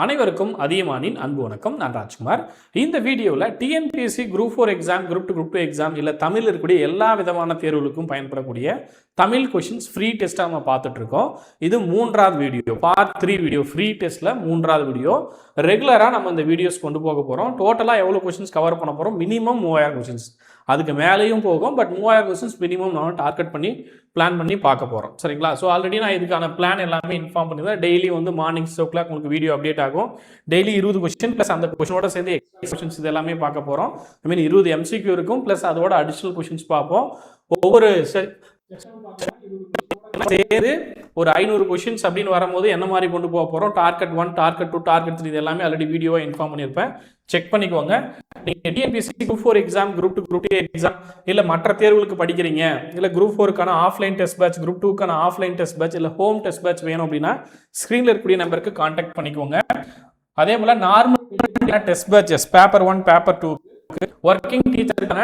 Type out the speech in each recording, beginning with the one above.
அனைவருக்கும் அதியமானின் அன்பு வணக்கம். நான் ராஜ்குமார். இந்த வீடியோவில் TNPSC group 4 exam, group 2 exam இல்லை தமிழ் இருக்கக்கூடிய எல்லா விதமான தேர்வுகளுக்கும் பயன்படக்கூடிய தமிழ் கொஷின்ஸ் ஃப்ரீ டெஸ்ட்டாக நம்ம பார்த்துட்டு இருக்கோம். இது 3வது வீடியோ, பார்ட் 3 வீடியோ, ஃப்ரீ டெஸ்ட்டில் 3வது வீடியோ. ரெகுலராக நம்ம இந்த வீடியோஸ் கொண்டு போக போகிறோம். டோட்டலாக எவ்வளோ கொஷின்ஸ் கவர் பண்ண போகிறோம்? மினிமம் 3000 கொஷின்ஸ், அதுக்கு மேலேயும் போகும். பட் 3000 கொஸ்டின்ஸ் மினிமம் நம்ம டார்கெட் பண்ணி பிளான் பண்ணி பார்க்க போகிறோம். சரிங்களா? ஸோ ஆல்ரெடி நான் இதுக்கான பிளான் எல்லாமே இன்ஃபார்ம் பண்ணியிருந்தேன். டெய்லி வந்து மார்னிங் 6 o'clock உங்களுக்கு வீடியோ அப்டேட் ஆகும். டெய்லி 20 கொஸ்டின் ப்ளஸ் அந்த கொஸ்டினோட சேர்ந்து கொஸ்டின்ஸ் இது எல்லாமே பார்க்க போகிறோம். ஐ மீன் 20 MCQ இருக்கும், ப்ளஸ் அதோட அடிஷனல் கொஸ்டின்ஸ் பார்ப்போம். ஒவ்வொரு சேர்ந்து ஒரு 500 கொஸ்டின்ஸ் அப்படின்னு வரும்போது என்ன மாதிரி கொண்டு போக போகிறோம்? டார்கெட் 1, டார்கெட் 2, டார்கெட் 3 இது எல்லாமே ஆல்ரெடி வீடியோவை இன்ஃபார்ம் பண்ணியிருப்பேன். செக் பண்ணிக்கோங்க. நீங்கள் TNPSC group 4 exam, group 2 exam இல்லை மற்ற தேர்வுகளுக்கு படிக்கிறீங்க, இல்லை குரூப் 4க்கான ஆஃப்லைன் டெஸ்ட் பேட்ச், குரூப் 2க்கான ஆஃப்லைன் டெஸ்ட் பேட்ச் இல்லை ஹோம் டெஸ்ட் பேட்ச் வேணும் அப்படின்னா ஸ்க்ரீனில் இருக்கக்கூடிய நம்பருக்கு கான்டாக்ட் பண்ணிக்கோங்க. அதே போல் normal test batches paper 1, paper 2, working டீச்சருக்கான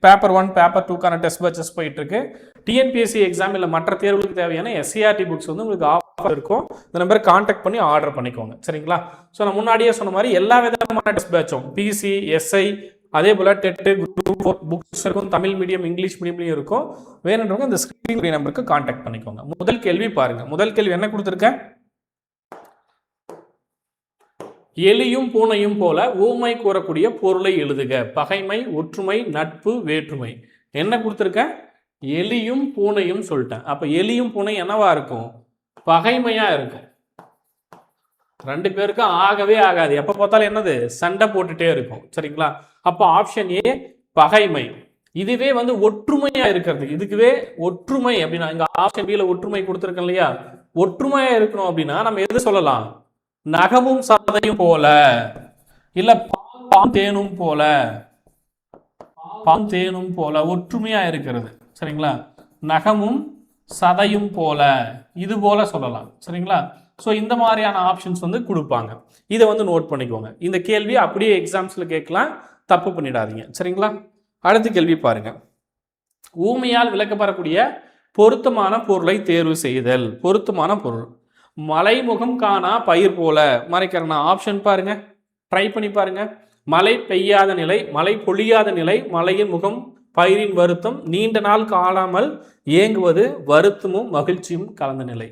பேப்பர் 1, பேப்பர் 2க்கான டெஸ்ட் பேட்சஸ் போயிட்டு இருக்கு. டிஎன்பிஎஸ்சி எக்ஸாம் இல்லை மற்ற தேர்வுகளுக்கு தேவையான SCRT புக்ஸ் வந்து உங்களுக்கு ஆஃபர் இருக்கும். இந்த நம்பரை கான்டாக்ட் பண்ணி ஆர்டர் பண்ணிக்கோங்க. சரிங்களா? ஸோ நான் முன்னாடியே சொன்ன மாதிரி எல்லா விதமான டெஸ்ட் பேட்சும் பிசி, SI, அதே போல் டெட்டு, குரூப் 4 புக்ஸ் இருக்கும். தமிழ் மீடியம், இங்கிலீஷ் மீடியம்லையும் இருக்கும். வேணுன்றவங்க இந்த ஸ்க்ரீன் நம்பருக்கு கான்டாக்ட் பண்ணிக்கோங்க. முதல் கேள்வி பாருங்க. முதல் கேள்வி என்ன கொடுத்துருக்கேன்? எலியும் பூனையும் போல ஊமை கூறக்கூடிய பொருளை எழுதுக. பகைமை, ஒற்றுமை, நட்பு, வேற்றுமை. என்ன கொடுத்துருக்கேன்? எலியும் பூனையும் சொல்லிட்டேன். அப்ப எலியும் பூனை என்னவா இருக்கும்? பகைமையா இருக்கும். ரெண்டு பேருக்கும் ஆகவே ஆகாது. எப்ப பார்த்தாலும் என்னது? சண்டை போட்டுட்டே இருக்கும். சரிங்களா? அப்ப ஆப்ஷன் ஏ பகைமை. இதுவே வந்து ஒற்றுமையா இருக்கிறது. இதுக்குவே ஒற்றுமை அப்படின்னா இங்க ஆப்ஷன் பில ஒற்றுமை கொடுத்துருக்கேன் இல்லையா? ஒற்றுமையா இருக்கணும் அப்படின்னா நம்ம எது சொல்லலாம்? நகமும் சதையும் போல, இல்ல தேனும் போல, தேனும் போல ஒற்றுமையா இருக்கிறது. சரிங்களா? நகமும் சதையும் போல, இது போல சொல்லலாம். சரிங்களா? ஸோ இந்த மாதிரியான ஆப்ஷன்ஸ் வந்து கொடுப்பாங்க. இதை வந்து நோட் பண்ணிக்கோங்க. இந்த கேள்வி அப்படியே எக்ஸாம்ஸ்ல கேட்கலாம், தப்பு பண்ணிடாதீங்க. சரிங்களா? அடுத்த கேள்வி பாருங்க. ஊமையால் விளக்கப்படக்கூடிய பொருத்தமான பொருளை தேர்வு செய்தல். பொருத்தமான பொருள். மலைமுகம் காணா பயிர் போல மறைக்கிறேன். ஆப்ஷன் பாருங்க, ட்ரை பண்ணி பாருங்க. மழை பெய்யாத நிலை, மழை பொழியாத நிலை, மலையின் முகம், பயிரின் வருத்தம், நீண்ட நாள் காணாமல் ஏங்குவது, வருத்தமும் மகிழ்ச்சியும் கலந்த நிலை.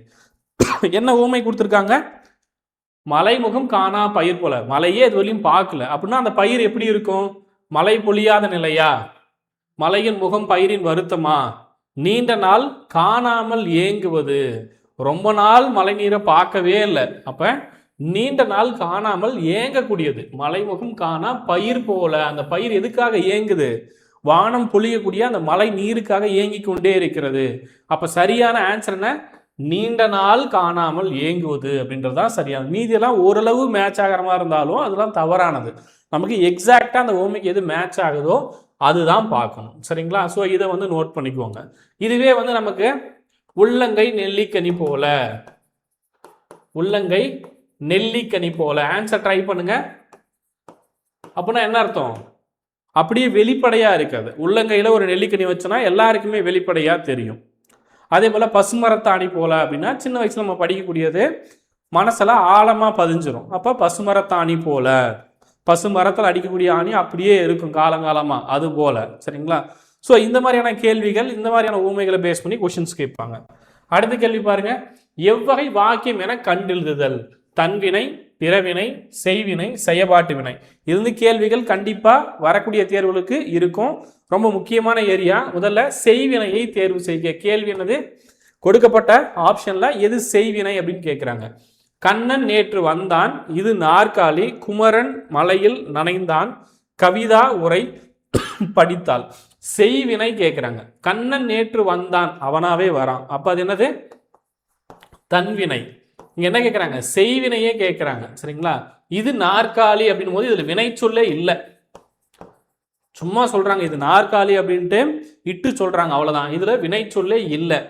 என்ன ஊமை கொடுத்துருக்காங்க? மலைமுகம் காணா பயிர் போல. மலையே இது வரையும் பார்க்கல அப்படின்னா அந்த பயிர் எப்படி இருக்கும்? மழை பொழியாத நிலையா, மலையின் முகம், பயிரின் வருத்தமா, நீண்ட நாள் காணாமல் ஏங்குவது, ரொம்ப நாள் மழை நீரை பார்க்கவே இல்லை, அப்ப நீண்ட நாள் காணாமல் ஏங்கக்கூடியது. மலைமுகம் காணா பயிர் போல. அந்த பயிர் எதுக்காக ஏங்குது? வானம் பொழியக்கூடிய அந்த மழை நீருக்காக ஏங்கி கொண்டே இருக்கிறது. அப்ப சரியான ஆன்சர் என்ன? நீண்ட நாள் காணாமல் ஏங்குவது அப்படின்றதுதான் சரியான. மீதியெல்லாம் ஓரளவு மேட்ச் ஆகிற மாதிரி இருந்தாலும் அதெல்லாம் தவறானது. நமக்கு எக்ஸாக்டா அந்த ஓமைக்கு எது மேட்ச் ஆகுதோ அதுதான் பார்க்கணும். சரிங்களா? ஸோ இதை வந்து நோட் பண்ணிக்குவோங்க. இதுவே வந்து நமக்கு உள்ளங்கை நெல்லிக்கனி போல, உள்ளங்கை நெல்லிக்கனி போல. ஆன்சர் ட்ரை பண்ணுங்க. அப்படின்னா என்ன அர்த்தம்? அப்படியே வெளிப்படையா இருக்காது. உள்ளங்கையில ஒரு நெல்லிக்கனி வச்சோன்னா எல்லாருக்குமே வெளிப்படையா தெரியும். அதே போல பசுமரத்தாணி போல அப்படின்னா சின்ன வயசுல நம்ம படிக்கக்கூடியது மனசுல ஆழமா பதிஞ்சிரும். அப்ப பசுமரத்தாணி போல, பசுமரத்தில் அடிக்கக்கூடிய ஆணி அப்படியே இருக்கும் காலங்காலமா, அது போல. சரிங்களா? ஸோ இந்த மாதிரியான கேள்விகள், இந்த மாதிரியான ஊமைகளை பேஸ் பண்ணி கொஸ்டின்ஸ் கேட்பாங்க. அடுத்த கேள்வி பாருங்க. எவ்வகை வாக்கியம் என கண்டெழுதுதல். தன்வினை, பிறவினை, செய்வினை, செயபாட்டு வினை. இருந்து கேள்விகள் கண்டிப்பா வரக்கூடிய தேர்வுகளுக்கு இருக்கும். ரொம்ப முக்கியமான ஏரியா. முதல்ல செய்வினையை தேர்வு செய்ய. கேள்வி என்னது? கொடுக்கப்பட்ட ஆப்ஷன்ல எது செய்வினை அப்படின்னு கேட்கிறாங்க. கண்ணன் நேற்று வந்தான், இது நாற்காலி, குமரன் மலையில் நனைந்தான், கவிதா உரை படித்தாள். செய்வினை கேட்கிறாங்க. கண்ணன் நேற்று வந்தான், அவனாவே வரான். அப்ப அது என்னது? தன்வினை. இங்க என்ன கேட்கிறாங்க? செய்வினையே கேட்கிறாங்க. சரிங்களா? இது நாற்காலி அப்படின் போது இதுல வினை சொல்லே இல்லை, சும்மா சொல்றாங்க இது நாற்காலி அப்படின்ட்டு இட்டு சொல்றாங்க, அவ்வளவுதான். இதுல வினை சொல்லே இல்லை.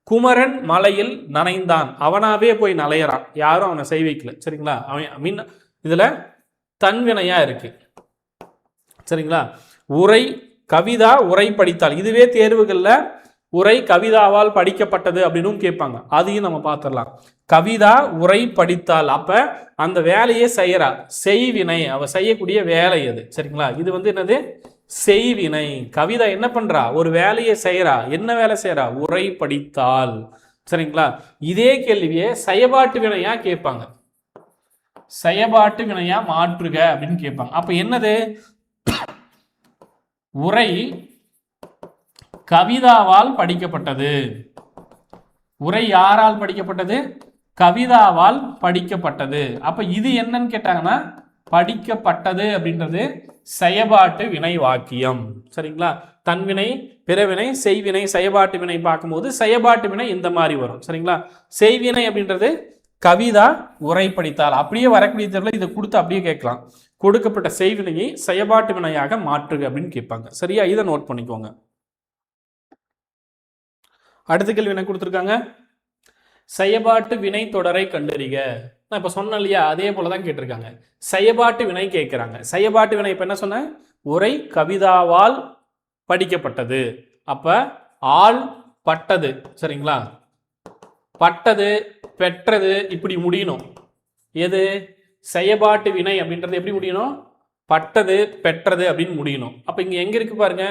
குமரன் மலையில் நனைந்தான், அவனாவே போய் நலையறான், யாரும் அவனை செய்விக்கல. சரிங்களா? அவன் இதுல தன்வினையா இருக்கு. சரிங்களா? உரை, கவிதா உரை படித்தாள். இதுவே தேர்வுகள்ல உரை கவிதாவால் படிக்கப்பட்டது அப்படின்னு கேட்பாங்க. அதையும் நம்ம பார்த்துடலாம். கவிதா உரை படித்தால், அப்ப அந்த வேலையை செய்யறா, செய்வினை, அவ செய்யக்கூடிய வேலை அது. சரிங்களா? இது வந்து என்னது? செய்வினை. கவிதா என்ன பண்றா? ஒரு வேலையை செய்யறா. என்ன வேலை செய்யறா? உரை படித்தால். சரிங்களா? இதே கேள்வியே செயபாட்டு வினையா கேட்பாங்க. செயபாட்டு வினையா மாற்றுக அப்படின்னு கேட்பாங்க. அப்ப என்னது? உரை கவிதாவால் படிக்கப்பட்டது. உரை யாரால் படிக்கப்பட்டது? கவிதாவால் படிக்கப்பட்டது. அப்ப இது என்னன்னு கேட்டாங்கன்னா, படிக்கப்பட்டது அப்படின்றது செயபாட்டு வினை வாக்கியம். சரிங்களா? தன்வினை, பிறவினை, செய்வினை, செயபாட்டு வினை பார்க்கும்போது செயபாட்டு வினை இந்த மாதிரி வரும். சரிங்களா? செய்வினை அப்படின்றது கவிதா உரை படித்தால். அப்படியே வரக்கூடிய தேர்வில் இதை கொடுத்து அப்படியே கேட்கலாம். கொடுக்கப்பட்ட செய்வினையை செயபாட்டு வினையாக மாற்றுக அப்படின்னு கேட்பாங்க. சரியா? இதை நோட் பண்ணிக்கோங்க. அடுத்த கேள்வி என்ன கொடுத்துருக்காங்க? செயபாட்டு வினை தொடரை கண்டறிக. நான் இப்போ சொன்னேன் இல்லையா, அதே போல தான் கேட்டிருக்காங்க. செயபாட்டு வினை கேட்குறாங்க. செயபாட்டு வினை இப்போ என்ன சொன்னேன்? உரை கவிதாவால் படிக்கப்பட்டது. அப்ப ஆள் பட்டது. சரிங்களா? பட்டது, பெற்றது, இப்படி முடியணும். எது? செயபாட்டு வினை அப்படின்றது எப்படி முடியணும்? பட்டது, பெற்றது அப்படின்னு முடியணும். அப்ப இங்க எங்க இருக்கு பாருங்க,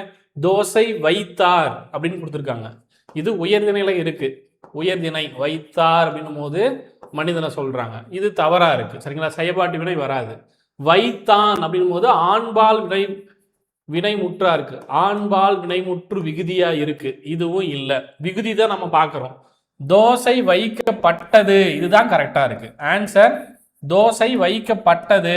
தோசை வைத்தார் அப்படின்னு கொடுத்துருக்காங்க. இது உயர்திணையில இருக்கு. உயர்திணை வைத்தார் அப்படின்னும் போது மனிதனை சொல்றாங்க. இது தவறா இருக்கு. சரிங்களா? செயபாட்டு வினை வராது. வைத்தான் அப்படின்னும் போது ஆண்பால் வினை வினை முற்றா இருக்கு. ஆண்பால் வினைமுற்று விகுதியா இருக்கு. இதுவும் இல்லை. விகுதி தான் நம்ம பார்க்கிறோம். தோசை வைக்கப்பட்டது, இதுதான் கரெக்டா இருக்கு. ஆன்சர் தோசை வைக்கப்பட்டது.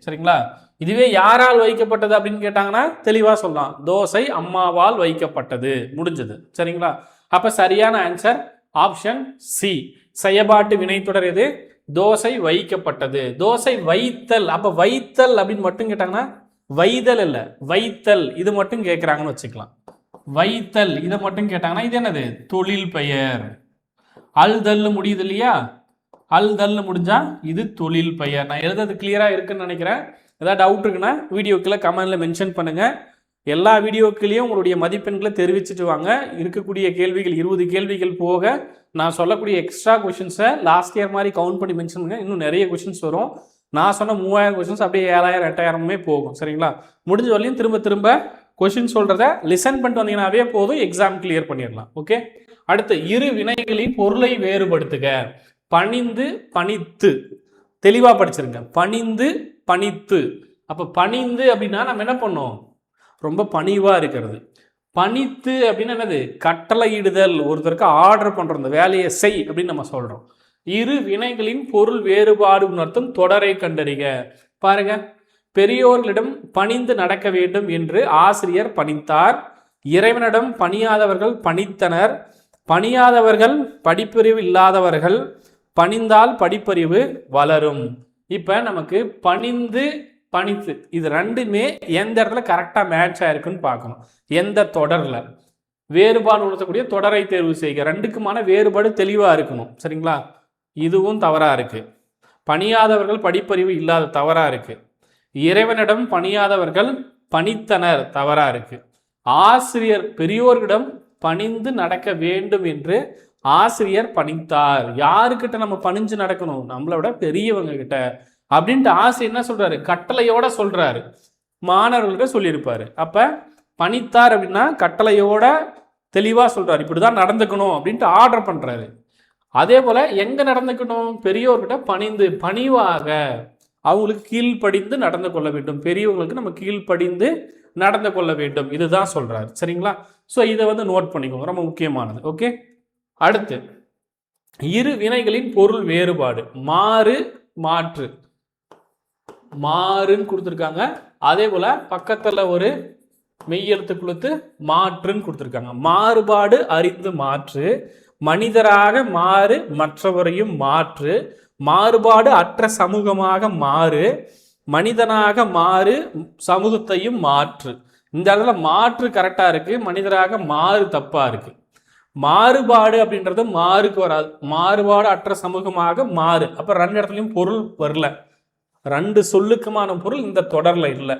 சரிங்களா? இதுவே யாரால் வைக்கப்பட்டது அப்படின்னு கேட்டாங்கன்னா தெளிவா சொல்லலாம். தோசை அம்மாவால் வைக்கப்பட்டது. முடிஞ்சது. சரிங்களா? அப்ப சரியான ஆன்சர் ஆப்ஷன் சி. செயபாட்டு வினைத்தொடர் எது? தோசை வைக்கப்பட்டது. தோசை வைத்தல். அப்ப வைத்தல் அப்படின்னு மட்டும் கேட்டாங்கன்னா வைதல் இல்ல, வைத்தல் இது மட்டும் கேட்கிறாங்கன்னு வச்சுக்கலாம். வைத்தல் இதை மட்டும் கேட்டாங்கன்னா இது என்னது? தொழில் பெயர். அல்தல் முடியுது இல்லையா? அல்தல் முடிஞ்சா இது தொழில் பெயர். நான் எழுதுறது கிளியரா இருக்குன்னு நினைக்கிறேன். ஏதாவது டவுட் இருக்குன்னா வீடியோக்குள்ள கமெண்ட்ல மென்ஷன் பண்ணுங்க. எல்லா வீடியோக்குள்ளேயும் உங்களுடைய மதிப்பெண்களை தெரிவிச்சுட்டு வாங்க. இருக்கக்கூடிய கேள்விகள் 20 கேள்விகள் போக நான் சொல்லக்கூடிய எக்ஸ்ட்ரா கொஷின்ஸை லாஸ்ட் இயர் மாதிரி கவுண்ட் பண்ணி மென்ஷன் பண்ணுங்க. இன்னும் நிறைய கொஷின்ஸ் வரும். நான் சொன்ன 3000 கொஷின்ஸ் அப்படியே 7000 8000 போகும். சரிங்களா? முடிஞ்ச வரையும் திரும்ப திரும்ப கொஷின் சொல்றத லிசன் பண்ணிட்டு வந்தீங்கன்னாவே போதும், எக்ஸாம் கிளியர் பண்ணிடலாம். ஓகே. அடுத்து இரு வினைகளின் பொருளை வேறுபடுத்துக. பணிந்து பணித்து, தெளிவா படிச்சிருங்க. பணிந்து பணித்து. அப்ப பணிந்து அப்படின்னா நம்ம என்ன பண்ணோம்? ரொம்ப பணிவா இருக்கிறது. பணித்து அப்படின்னா என்னது? கட்டளையிடுதல், ஒருத்தருக்கு ஆர்டர் பண்றோம், இந்த வேலையை செய் அப்படின்னு நம்ம சொல்றோம். இரு வினைகளின் பொருள் வேறுபாடு உணர்த்தும் தொடரை கண்டறிக. பாருங்க, பெரியோர்களிடம் பணிந்து நடக்க வேண்டும் என்று ஆசிரியர் பணித்தார். இறைவனிடம் பணியாதவர்கள் பணித்தனர். பணியாதவர்கள் படிப்பறிவு இல்லாதவர்கள். பணிந்தால் படிப்பறிவு வளரும். இப்ப நமக்கு பணிந்து பணித்து இது ரெண்டுமே எந்த இடத்துல கரெக்டா மேட்ச் ஆயிருக்குன்னு பார்க்கணும். எந்த தொடர்ல வேறுபாடு உணர்த்தக்கூடிய தொடரை தேர்வு செய்க. ரெண்டுக்குமான வேறுபாடு தெளிவா இருக்கணும். சரிங்களா? இதுவும் தவறா இருக்கு. பணியாதவர்கள் படிப்பறிவு இல்லாத தவறா இருக்கு. இறைவனிடம் பணியாதவர்கள் பணித்தனர் தவறா இருக்கு. ஆசிரியர் பெரியோர்களிடம் பணிந்து நடக்க வேண்டும் என்று ஆசிரியர் பணித்தார். யாருக்கிட்ட நம்ம பணிஞ்சு நடக்கணும்? நம்மளோட பெரியவங்க கிட்ட அப்படின்ட்டு ஆசிரியர் என்ன சொல்றாரு? கட்டளையோட சொல்றாரு. மாணவர்கள்ட்ட சொல்லியிருப்பாரு. அப்ப பணித்தார் அப்படின்னா கட்டளையோட தெளிவா சொல்றாரு, இப்படிதான் நடந்துக்கணும் அப்படின்ட்டு ஆர்டர் பண்றாரு. அதே போல எங்க நடந்துக்கணும்? பெரியோர்கிட்ட பணிந்து, பணிவாக அவங்களுக்கு கீழ்ப்படிந்து நடந்து கொள்ள வேண்டும். பெரியவங்களுக்கு நம்ம கீழ்ப்படிந்து நடந்து கொள்ள வேண்டும். இதுதான் சொல்றாரு. சரிங்களா? ஸோ இதை வந்து நோட் பண்ணிக்கோங்க, ரொம்ப முக்கியமானது. ஓகே. அடுத்து இரு வினைகளின் பொருள் வேறுபாடு. மாறு மாற்று. மாறுன்னு கொடுத்துருக்காங்க. அதே போல பக்கத்துல ஒரு மெய்யெழுத்து கொடுத்து மாற்றுன்னு கொடுத்துருக்காங்க. மாறுபாடு அறிந்து மாற்று. மனிதராக மாறு, மற்றவரையும் மாற்று. மாறுபாடு அற்ற சமூகமாக மாறு. மனிதனாக மாறு, சமூகத்தையும் மாற்று. இந்த இடத்துல மாற்று கரெக்டா இருக்கு, மனிதராக மாறு தப்பா இருக்கு. மாறுபாடு அப்படின்றது மாறுக்கு வராது. மாறுபாடு அற்ற சமூகமாக மாறு. அப்ப ரெண்டு இடத்துலயும் பொருள் வரல. ரெண்டு சொல்லுக்குமான பொருள் இந்த தொடர்ல இல்லை.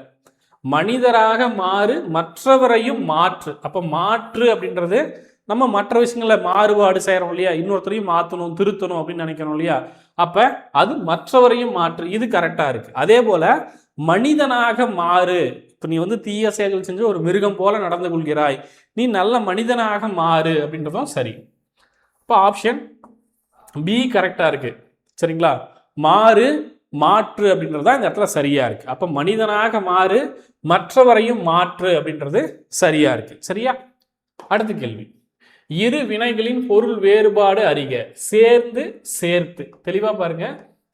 மனிதராக மாறு, மற்றவரையும் மாற்று. அப்ப மாற்று அப்படின்றது நம்ம மற்ற விஷயங்கள மாறுபாடு செய்கிறோம் இல்லையா, இன்னொருத்தரையும் மாற்றணும் திருத்தணும் அப்படின்னு நினைக்கிறோம் இல்லையா, அப்போ அது மற்றவரையும் மாற்று, இது கரெக்டாக இருக்குது. அதே போல் மனிதனாக மாறு, இப்போ நீ வந்து தீய செயல்கள் செஞ்சு ஒரு மிருகம் போல நடந்து கொள்கிறாய், நீ நல்ல மனிதனாக மாறு அப்படின்றதும் சரி. இப்போ ஆப்ஷன் பி கரெக்டாக இருக்குது. சரிங்களா, மாறு மாற்று அப்படின்றது தான் இந்த இடத்துல சரியா இருக்கு. அப்போ மனிதனாக மாறு மற்றவரையும் மாற்று அப்படின்றது சரியா இருக்கு. சரியா, அடுத்த கேள்வி, இரு வினைகளின் பொருள் வேறுபாடு அறிக. சேர்ந்து சேர்த்து, தெளிவா பாருங்க,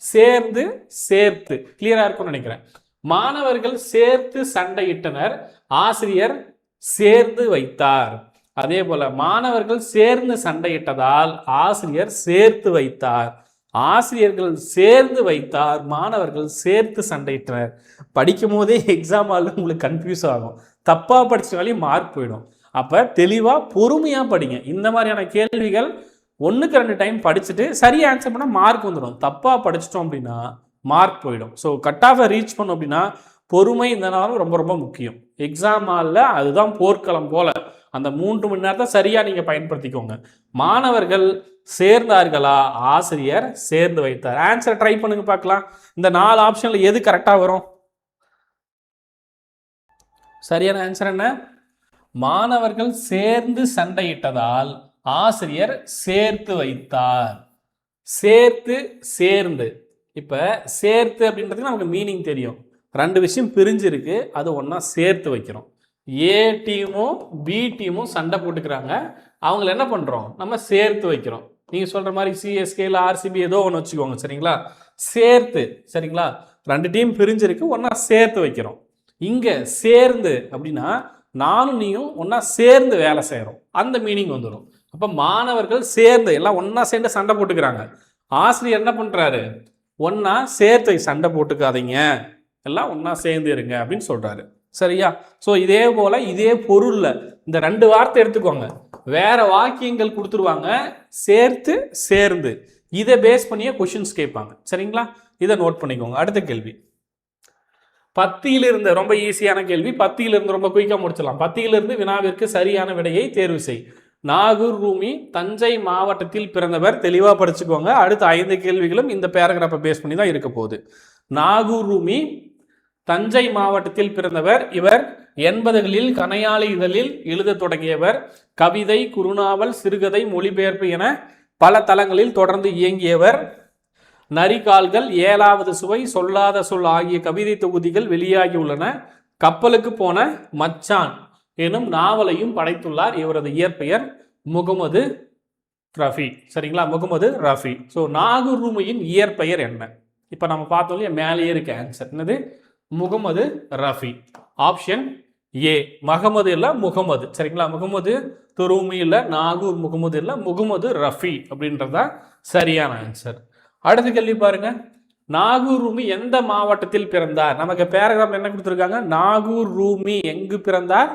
சேர்ந்து சேர்த்து கிளியரா இருக்கும்னு நினைக்கிறேன். மாணவர்கள் சேர்த்து சண்டையிட்டனர், ஆசிரியர் சேர்ந்து வைத்தார். அதே போல மாணவர்கள் சேர்ந்து சண்டையிட்டதால் ஆசிரியர் சேர்த்து வைத்தார். ஆசிரியர்கள் சேர்ந்து வைத்தார், மாணவர்கள் சேர்த்து சண்டையிட்டனர். படிக்கும் போதே எக்ஸாம் ஹாலில் உங்களுக்கு கன்ஃபியூஸ் ஆகும், தப்பா படிச்சாலையும் மார்க் போயிடும். அப்ப தெளிவா பொறுமையா படிங்க. இந்த மாதிரியான கேள்விகள் 1க்கு 2 டைம் படிச்சுட்டு சரியா ஆன்சர் பண்ணா மார்க் வந்துடும். தப்பா படிச்சிட்டோம் அப்படின்னா மார்க் போயிடும். ஸோ கட் ஆஃபை ரீச் பண்ணும் அப்படின்னா பொறுமை இந்த நாளும் ரொம்ப ரொம்ப முக்கியம். எக்ஸாம் ஹாலில் அதுதான் போர்க்களம் போல, அந்த 3 மணி நேரத்தை சரியா நீங்க பயன்படுத்திக்கோங்க. மாணவர்கள் சேர்ந்தார்களா, ஆசிரியர் சேர்ந்து வைத்தார். ஆன்சர் ட்ரை பண்ணுங்க பார்க்கலாம். இந்த 4 ஆப்ஷன்ல எது கரெக்டா வரும்? சரியான ஆன்சர் என்ன? மாணவர்கள் சேர்ந்து சண்டையிட்டதால் ஆசிரியர் சேர்த்து வைத்தார். சேர்த்து சேர்ந்து, இப்ப சேர்த்து அப்படின்றது நமக்கு மீனிங் தெரியும். 2 விஷயம் பிரிஞ்சிருக்கு, அது ஒன்னா சேர்த்து வைக்கிறோம். ஏ டீமும் பி டீமும் சண்டை போட்டுக்கிறாங்க, அவங்கள என்ன பண்றோம், நம்ம சேர்த்து வைக்கிறோம். நீங்க சொல்ற மாதிரி சிஎஸ்கேல ஆர்சிபி ஏதோ ஒன்று வச்சுக்கோங்க. சரிங்களா, சேர்த்து. சரிங்களா, 2 டீம் பிரிஞ்சிருக்கு, ஒன்னா சேர்த்து வைக்கிறோம். இங்க சேர்ந்து அப்படின்னா நானும் நீயும் ஒன்னா சேர்ந்து வேலை செய்யறோம், அந்த மீனிங் வந்துடும். அப்ப மாணவர்கள் சேர்ந்து எல்லாம் ஒன்னா சேர்ந்து சண்டை போட்டுக்கிறாங்க, ஆசிரியர் என்ன பண்றாரு, ஒன்னா சேர்த்து சண்டை போட்டுக்காதீங்க, எல்லாம் ஒன்னா சேர்ந்து இருங்க அப்படின்னு சொல்றாரு. சரியா, ஸோ இதே போல இதே பொருள்ல இந்த 2 வார்த்தை எடுத்துக்கோங்க, வேற வாக்கியங்கள் கொடுத்துருவாங்க, சேர்த்து சேர்ந்து, இதை பேஸ் பண்ணியே கொஸ்டின்ஸ் கேட்பாங்க. சரிங்களா, இதை நோட் பண்ணிக்கோங்க. அடுத்த கேள்வி, 10 ரொம்ப ஈஸியான கேள்வி, 10 ரொம்ப குயிக்காக முடிச்சிடலாம். 10 வினாவிற்கு சரியான விடையை தேர்வு செய். நாகூர் ரூமி தஞ்சை மாவட்டத்தில் பிறந்தவர், தெளிவாக படிச்சுக்கோங்க. அடுத்த 5 கேள்விகளும் இந்த பேராகிராஃபை பேஸ் பண்ணி தான் இருக்க போகுது. நாகூர் ரூமி தஞ்சை மாவட்டத்தில் பிறந்தவர். இவர் 80களில் கனையாளி இதழில் எழுத தொடங்கியவர். கவிதை, குறுநாவல், சிறுகதை, மொழிபெயர்ப்பு என பல தளங்களில் தொடர்ந்து இயங்கியவர். நரிகால்கள், 7வது சுவை, சொல்லாத சொல் ஆகிய கவிதை தொகுதிகள் வெளியாகியுள்ளன. கப்பலுக்கு போன மச்சான் எனும் நாவலையும் படைத்துள்ளார். இவரது இயற்பெயர் முகமது ரஃபி. சரிங்களா, முகமது ரஃபி. ஸோ நாகூர் ரூமியின் இயற்பெயர் என்ன? இப்போ நம்ம பார்த்தோம் இல்லையா, மேலேயே இருக்க ஆன்சர் என்னது, முகமது ரஃபி. ஆப்ஷன் ஏ, மகமது இல்லை முகமது. சரிங்களா, முகமது துருமி இல்லை, நாகூர் முகமது இல்லை, முகமது ரஃபி அப்படின்றதா சரியான ஆன்சர். அடுத்த கேள்வி பாருங்க, நாகூர் ரூமி எந்த மாவட்டத்தில் பிறந்தார்? நமக்கு பேராகிராஃப் என்ன கொடுத்துருக்காங்க, நாகூர் ரூமி எங்கு பிறந்தார்,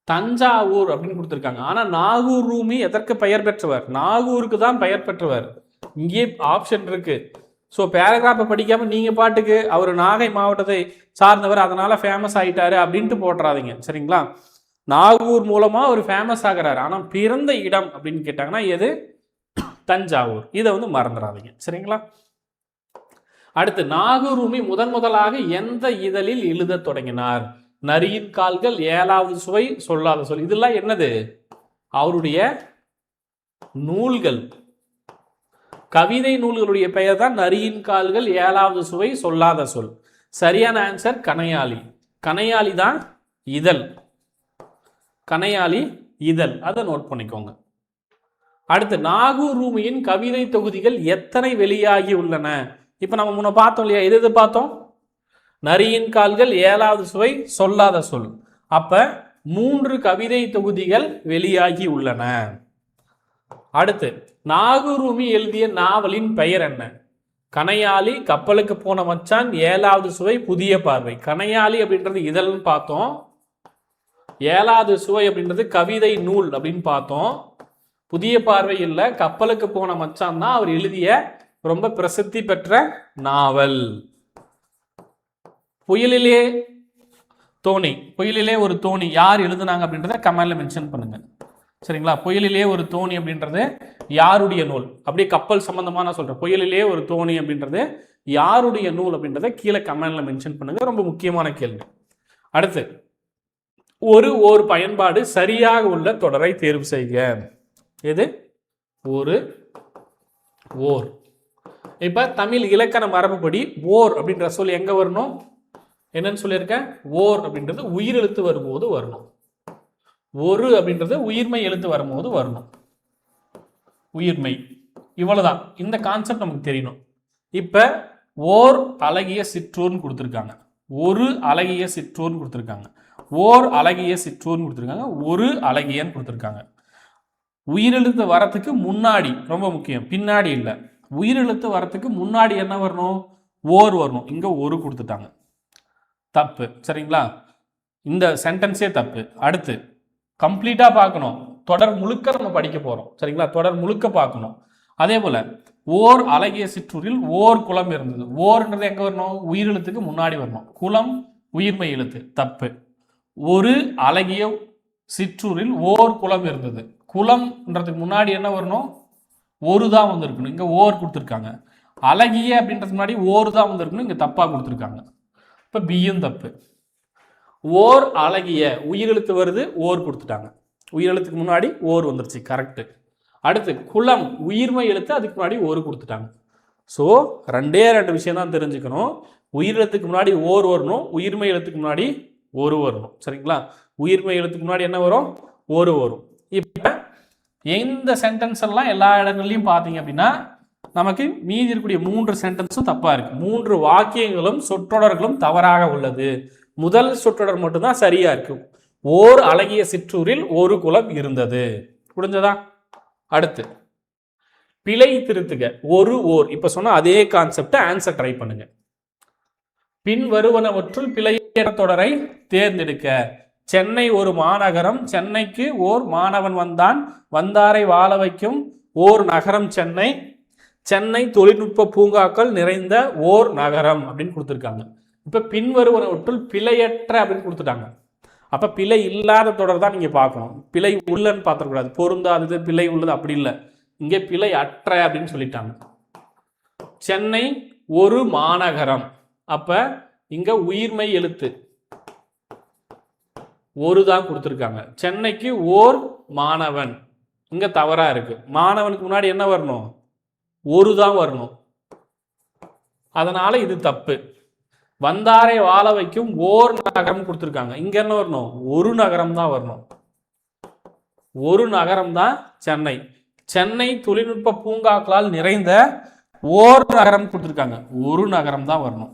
தஞ்சாவூர் அப்படின்னு கொடுத்துருக்காங்க. ஆனா நாகூர் ரூமி எதற்கு பெயர் பெற்றவர்? நாகூருக்கு தான் பெயர் பெற்றவர். இங்கே ஆப்ஷன் இருக்கு. ஸோ பேராகிராஃபை படிக்காம நீங்க பாட்டுக்கு அவர் நாகை மாவட்டத்தை சார்ந்தவர் அதனால ஃபேமஸ் ஆயிட்டாரு அப்படின்ட்டு போட்டுறாதீங்க. சரிங்களா, நாகூர் மூலமா அவர் ஃபேமஸ் ஆகிறாரு, ஆனா பிறந்த இடம் அப்படின்னு கேட்டாங்கன்னா எது, தஞ்சாவூர். இதை வந்து மறந்துடாதீங்க. சரிங்களா, அடுத்து நாகூர் ரூமி முதலாக எந்த இதழில் எழுத தொடங்கினார்? நரியின் கால்கள், 7வது சுவை, சொல்லாத சொல். இதெல்லாம் என்னது, அவருடைய நூல்கள், கவிதை நூல்களுடைய பெயர் தான் நரியின் கால்கள், 7வது சுவை, சொல்லாத சொல். சரியான ஆன்சர் கனையாளி. கனையாளி தான் இதழ், கனையாளி இதழ், அதை நோட் பண்ணிக்கோங்க. அடுத்து நாகூர் ரூமியின் கவிதை தொகுதிகள் எத்தனை வெளியாகி உள்ளன? இப்ப நம்ம முன்ன பார்த்தோம் இல்லையா, எது பார்த்தோம், நரியின் கால்கள், 7வது சுவை, சொல்லாத சொல். அப்ப 3 கவிதை தொகுதிகள் வெளியாகி உள்ளன. அடுத்து நாகூர் ரூமி எழுதிய நாவலின் பெயர் என்ன? கனையாளி, கப்பலுக்கு போன மச்சான், 7வது சுவை, புதிய பார்வை. கனையாளி அப்படின்றது இதழ்னு பார்த்தோம், 7வது சுவை அப்படின்றது கவிதை நூல் அப்படின்னு பார்த்தோம். புதிய பார்வை இல்லை, கப்பலுக்கு போன மச்சான் தான் அவர் எழுதிய ரொம்ப பிரசித்தி பெற்ற நாவல். புயலிலே தோணி, புயலிலே ஒரு தோணி யார் எழுதுனாங்க அப்படின்றத கமெண்ட்ல மென்ஷன் பண்ணுங்க. சரிங்களா? புயலிலே ஒரு தோணி அப்படின்றது யாருடைய நூல்? அப்படியே கப்பல் சம்பந்தமா நான் சொல்றேன். புயலிலே ஒரு தோணி அப்படின்றது யாருடைய நூல் அப்படின்றத கீழே கமெண்ட்ல மென்ஷன் பண்ணுங்க. ரொம்ப முக்கியமான கேள்வி. அடுத்து, ஓர் பயன்பாடு சரியாக உள்ள தொடரை தேர்வு செய்க. எது? ஓர். இப்ப தமிழ் இலக்கண மரபுப்படி ஓர் அப்படின்ற சொல் எங்க வரணும்? என்னன்னு சொல்லியிருக்கேன்? ஓர் அப்படின்றது உயிரெழுத்து வரும்போது வரணும். ஒரு அப்படின்றது உயிர்மை எழுத்து வரும்போது வரணும். உயிர்மை. இவ்வளவுதான். இந்த கான்செப்ட் நமக்கு தெரியணும். இப்ப ஓர் அழகிய சிற்றூர்னு கொடுத்துருக்காங்க, ஒரு அழகிய சிற்றூர்னு கொடுத்துருக்காங்க, ஓர் அழகிய சிற்றூர்னு கொடுத்துருக்காங்க, ஒரு அழகியன்னு கொடுத்துருக்காங்க. உயிரெழுத்து வரத்துக்கு முன்னாடி, ரொம்ப முக்கியம், பின்னாடி இல்லை, உயிரெழுத்து வரத்துக்கு முன்னாடி என்ன வரணும்? ஓர் வரணும். இங்க ஒரு கொடுத்துட்டாங்க, தப்பு. சரிங்களா? இந்த சென்டென்ஸே தப்பு. அடுத்து கம்ப்ளீட்டா பார்க்கணும். தொடர் முழுக்க நம்ம படிக்க போறோம். சரிங்களா? தொடர் முழுக்க பார்க்கணும். அதே போல ஓர் அழகிய சிற்றூரில் ஓர் குளம் இருந்தது. ஓர்ன்றது எங்க வரணும்? உயிரெழுத்துக்கு முன்னாடி வரணும். குளம் உயிர்மை எழுத்து, தப்பு. ஒரு அழகிய சிற்றூரில் ஓர் குளம் இருந்தது. குளம்ன்றதுக்கு முன்னாடி என்ன வரணும்? ஒரு தான் வந்திருக்கணும். இங்க ஓர் கொடுத்துருக்காங்க. அழகிய அப்படின்றதுக்கு முன்னாடி ஓர் தான் வந்திருக்கணும். இங்க தப்பா கொடுத்துருக்காங்க. இப்ப பியும் தப்பு. ஓர் அழகிய உயிரெழுத்து வருது, ஓர் கொடுத்துட்டாங்க. உயிரெழுத்துக்கு முன்னாடி ஓர் வந்துருச்சு, கரெக்ட். அடுத்து குளம் உயிர்மை எழுத்து, அதுக்கு முன்னாடி ஒரு கொடுத்துட்டாங்க. ஸோ ரெண்டே விஷயம் தான் தெரிஞ்சுக்கணும். உயிரெழுத்துக்கு முன்னாடி ஓர் வரணும், உயிர்மை எழுத்துக்கு முன்னாடி ஒரு வரணும். சரிங்களா? உயிர்மை எழுத்துக்கு முன்னாடி என்ன வரும்? ஒரு வரும். இப்போ எந்த சென்டென்ஸ் எல்லாம் எல்லா இடங்கள்லையும் பார்த்தீங்க அப்படின்னா நமக்கு மீதி இருக்கக்கூடிய 3 சென்டென்ஸும் தப்பா இருக்கு. 3 வாக்கியங்களும் சொற்றொடர்களும் தவறாக உள்ளது. முதல் சொற்றொடர் மட்டும்தான் சரியா இருக்கு. ஓர் அழகிய சிற்றூரில் ஒரு குளம் இருந்தது. புரிஞ்சதா? அடுத்து பிழை திருத்துக. ஓர் இப்ப சொன்ன அதே கான்செப்ட் ஆன்சர் ட்ரை பண்ணுங்க. பின் வருவனவற்றுள் பிழையற்ற தொடரை தேர்ந்தெடுக்க. சென்னை ஒரு மாநகரம், சென்னைக்கு ஓர் மாணவன் வந்தான், வந்தாரை வாழ வைக்கும் ஓர் நகரம் சென்னை, சென்னை தொழில்நுட்ப பூங்காக்கள் நிறைந்த ஓர் நகரம் அப்படின்னு கொடுத்துருக்காங்க. இப்ப பின்வருவனவற்றுள் பிழையற்ற அப்படின்னு கொடுத்துட்டாங்க. அப்ப பிழை இல்லாத தொடர் தான் நீங்க பார்க்கணும். பிழை உள்ளன்னு பார்த்துக்கூடாது. பொருந்தாதது பிழை உள்ளது அப்படி இல்லை. இங்கே பிழை அற்ற அப்படின்னு சொல்லிட்டாங்க. சென்னை ஒரு மாநகரம், அப்ப இங்க உயிர்மை எழுத்து ஒரு தான் கொடுத்துருக்காங்க. சென்னைக்கு ஓர் மாணவன், இங்க தவறா இருக்கு. மாணவனுக்கு முன்னாடி என்ன வரணும்? ஒரு தான் வரணும். அதனால இது தப்பு. வந்தாரை வாழ வைக்கும் ஓர் நகரம் கொடுத்துருக்காங்க. இங்க என்ன வரணும்? ஒரு நகரம் தான் வரணும். ஒரு நகரம் தான் சென்னை. சென்னை தொழில்நுட்ப பூங்காக்களால் நிறைந்த ஓர் நகரம் கொடுத்துருக்காங்க. ஒரு நகரம் தான் வரணும்.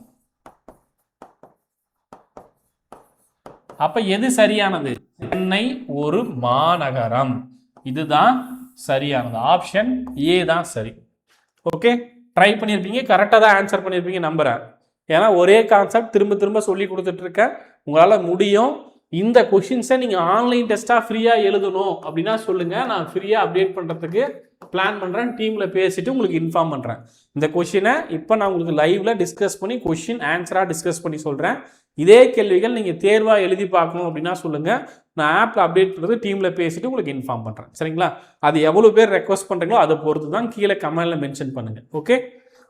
அப்ப எது சரியானது? சென்னை ஒரு மாநகரம். இதுதான் சரியானது. ஆப்ஷன் ஏ தான் சரி. ஓகே, ட்ரை பண்ணியிருப்பீங்க, கரெக்டாக தான் ஆன்சர் பண்ணியிருப்பீங்க நம்புறேன். ஏன்னா ஒரே கான்செப்ட் திரும்ப திரும்ப சொல்லி கொடுத்துட்டு இருக்கேன். உங்களால் முடியும். இந்த கொஷின்ஸை நீங்கள் ஆன்லைன் டெஸ்ட்டாக ஃப்ரீயாக எழுதணும் அப்படின்னா சொல்லுங்கள். நான் ஃப்ரீயாக அப்டேட் பண்ணுறதுக்கு பிளான் பண்ணுறேன். டீமில் பேசிட்டு உங்களுக்கு இன்ஃபார்ம் பண்ணுறேன். இந்த கொஷினை இப்போ நான் உங்களுக்கு லைவ்ல டிஸ்கஸ் பண்ணி கொஷின் ஆன்சராக டிஸ்கஸ் பண்ணி சொல்கிறேன். இதே கேள்விகள் நீங்கள் தேர்வாக எழுதி பார்க்கணும் அப்படின்னா சொல்லுங்கள். நான் ஆப்பில் அப்டேட் பண்ணுறது டீமில் பேசிட்டு உங்களுக்கு இன்ஃபார்ம் பண்ணுறேன். சரிங்களா? அது எவ்வளோ பேர் ரெக்வஸ்ட் பண்ணுறீங்களோ அதை பொறுத்து தான் கீழே கமெண்ட்ல மென்ஷன் பண்ணுங்கள். ஓகே,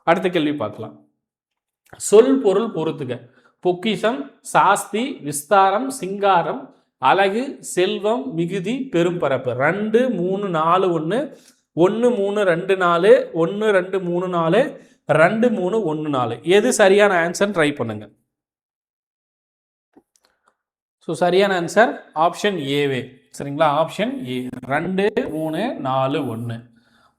அடுத்த கேள்வி பார்க்கலாம். சொல் பொருள் பொறுத்துக. பொக்கிஷம், சாஸ்தி, விஸ்தாரம், சிங்காரம், அழகு, செல்வம், மிகுதி, பெரும்பரப்பு. 2 3 4 1 1 3 2 4 1 2 3 4 2 3 1 4. எது சரியான ஆன்சர் ட்ரை பண்ணுங்க. ஸோ சரியான ஆன்சர் ஆப்ஷன் ஏவே. சரிங்களா? Option A 2 3 4 1.